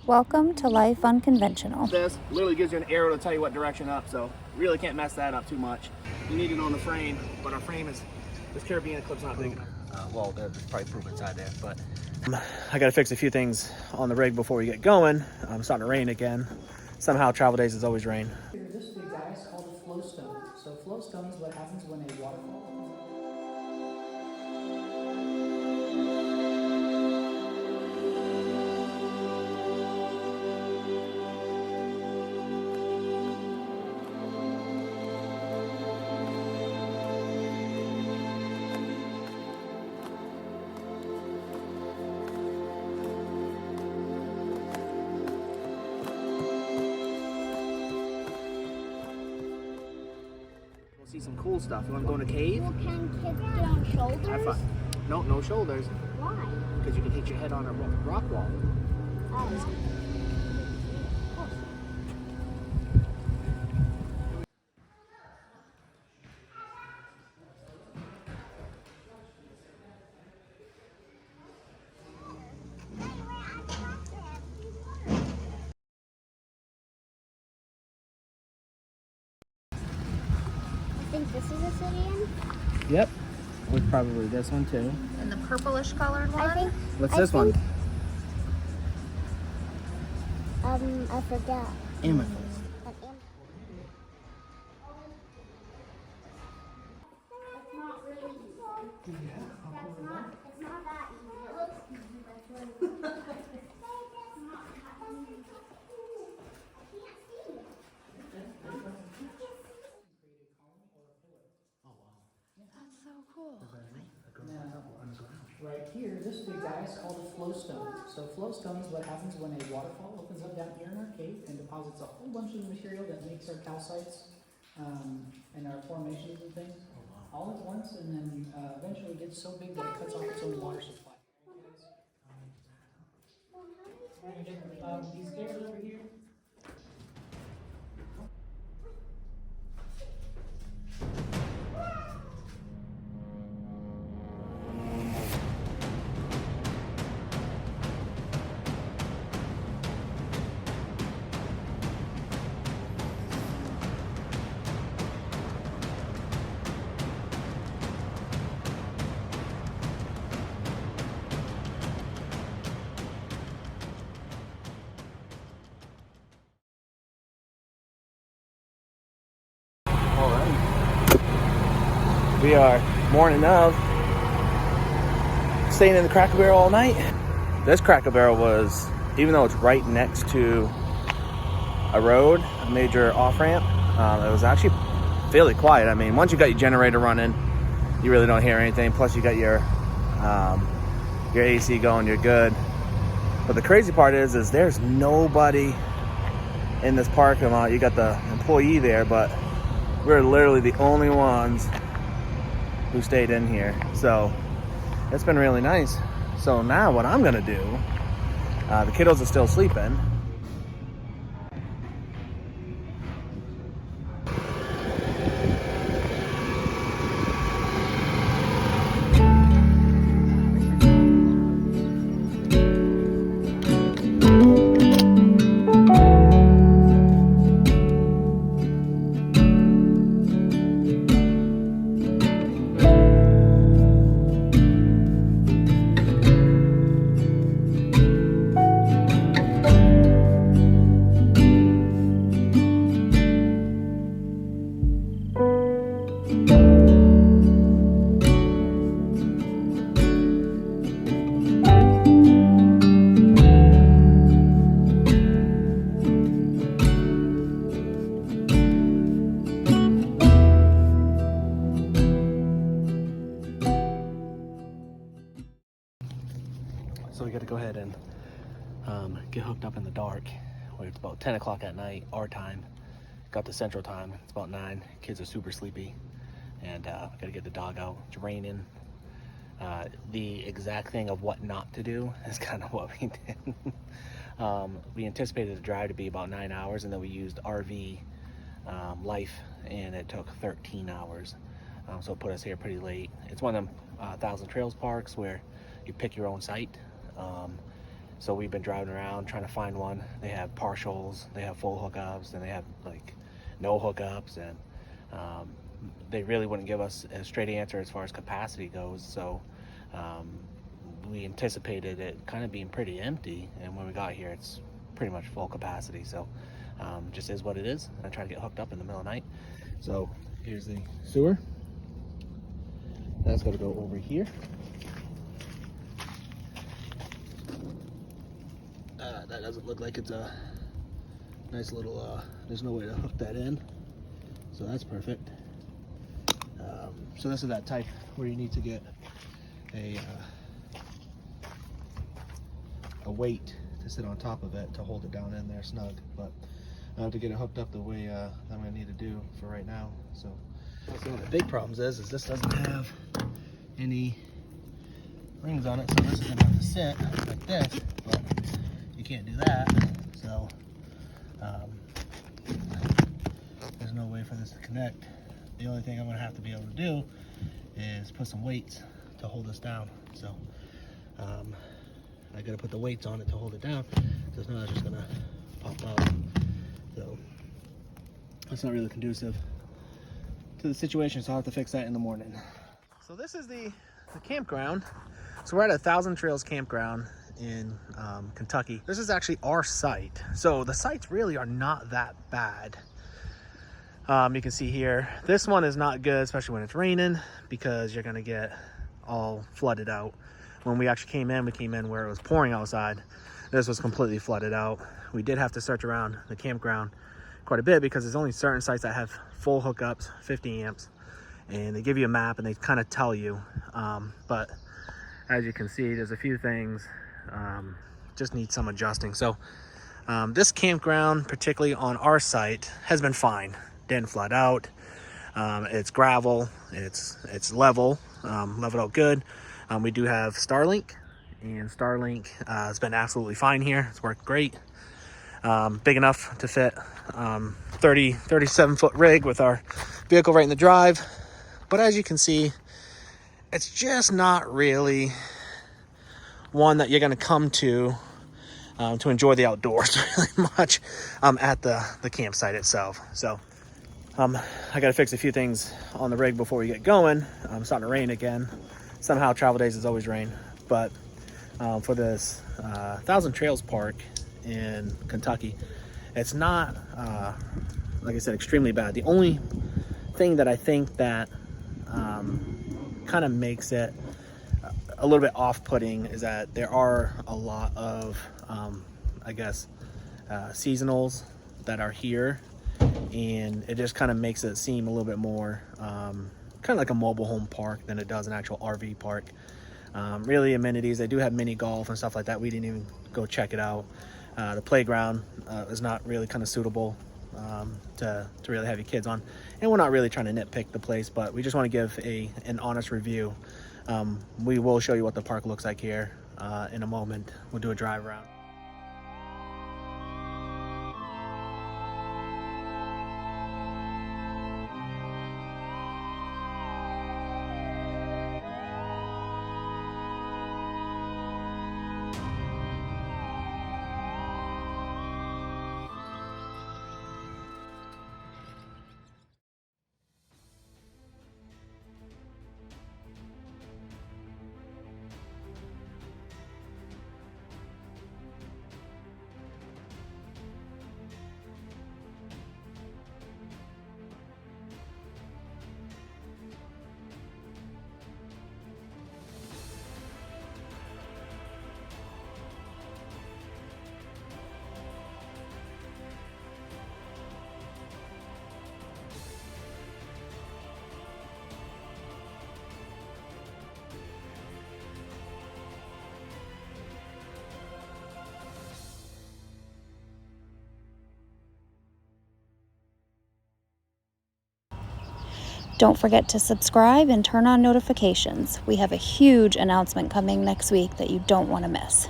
Welcome to Life Unconventional. This literally gives you an arrow to tell you what direction up, so you really can't mess that up too much. You need it on the frame, but our frame is, this Caribbean clip's not big enough. Well, there's probably proof inside there, but I gotta fix a few things on the rig before we get going. It's starting to rain again. Somehow travel days is always rain. This big guy is called a flow stone. So flow stone is what happens when a waterfall opens up. See some cool stuff. You want to go in a cave? Well, can kids get on shoulders? No shoulders. Why? Because you can hit your head on a rock wall. Oh. I think this is a city. Yep. With probably this one too. And the purplish colored one? I think. What's this one? I forgot. Amethyst. Right here, this big guy is called a flow stone. So flow stone is what happens when a waterfall opens up down here in our cave and deposits a whole bunch of the material that makes our calcites and our formations and things all at once, and then eventually it gets so big that it cuts off its own water supply. These stairs over here. We are morning of staying in the Cracker Barrel all night. This Cracker Barrel was, even though it's right next to a road, a major off-ramp, it was actually fairly quiet. I mean, once you got your generator running, you really don't hear anything. Plus you got your AC going, you're good. But the crazy part is there's nobody in this parking lot. You got the employee there, but we're literally the only ones who stayed in here. So it's been really nice. So now what I'm gonna do, the kiddos are still sleeping. So we got to go ahead and get hooked up in the dark. It's about 10 o'clock at night, our time. Got to Central Time. It's about 9. Kids are super sleepy. And we got to get the dog out. It's raining. The exact thing of what not to do is kind of what we did. We anticipated the drive to be about 9 hours, and then we used RV Life, and it took 13 hours. So it put us here pretty late. It's one of them 1,000 Trails parks where you pick your own site. So we've been driving around trying to find one. They have partials, they have full hookups, and they have like no hookups, and they really wouldn't give us a straight answer as far as capacity goes. So we anticipated it kind of being pretty empty, and when we got here, it's pretty much full capacity. So just is what it is. I try to get hooked up in the middle of the night. So here's the sewer. That's got to go over here. That doesn't look like it's a nice little, there's no way to hook that in. So that's perfect. So this is that type where you need to get a weight to sit on top of it to hold it down in there snug. But I have to get it hooked up the way I'm going to need to do for right now. So one of the big problems is this doesn't have any rings on it, so this is going to have to sit like this, but you can't do that, so there's no way for this to connect. The only thing I'm going to have to be able to do is put some weights to hold this down. So I got to put the weights on it to hold it down, because now it's just going to pop out. So that's not really conducive to the situation, so I'll have to fix that in the morning. So this is the campground. So we're at 1,000 Trails campground in Kentucky. This is actually our site. So the sites really are not that bad. You can see here, this one is not good, especially when it's raining, because you're gonna get all flooded out. When we actually came in where it was pouring outside. This was completely flooded out. We did have to search around the campground quite a bit, because there's only certain sites that have full hookups, 50 amps, and they give you a map and they kind of tell you. But as you can see, there's a few things just need some adjusting. So this campground, particularly on our site, has been fine. Didn't flood out. It's gravel. It's level, leveled out good. We do have Starlink, and Starlink has been absolutely fine here. It's worked great. Big enough to fit 37 foot rig with our vehicle right in the drive. But as you can see, it's just not really one that you're going to come to enjoy the outdoors really much at the campsite itself. So I got to fix a few things on the rig before we get going. It's starting to rain again. Somehow travel days is always rain. But for this 1,000 Trails Park in Kentucky, it's not, like I said, extremely bad. The only thing that I think that kind of makes it a little bit off-putting is that there are a lot of, I guess, seasonals that are here, and it just kind of makes it seem a little bit more kind of like a mobile home park than it does an actual RV park. Really amenities, they do have mini golf and stuff like that. We didn't even go check it out. The playground is not really kind of suitable to really have your kids on, and we're not really trying to nitpick the place, but we just want to give an honest review. We will show you what the park looks like here in a moment. We'll do a drive around. Don't forget to subscribe and turn on notifications. We have a huge announcement coming next week that you don't want to miss.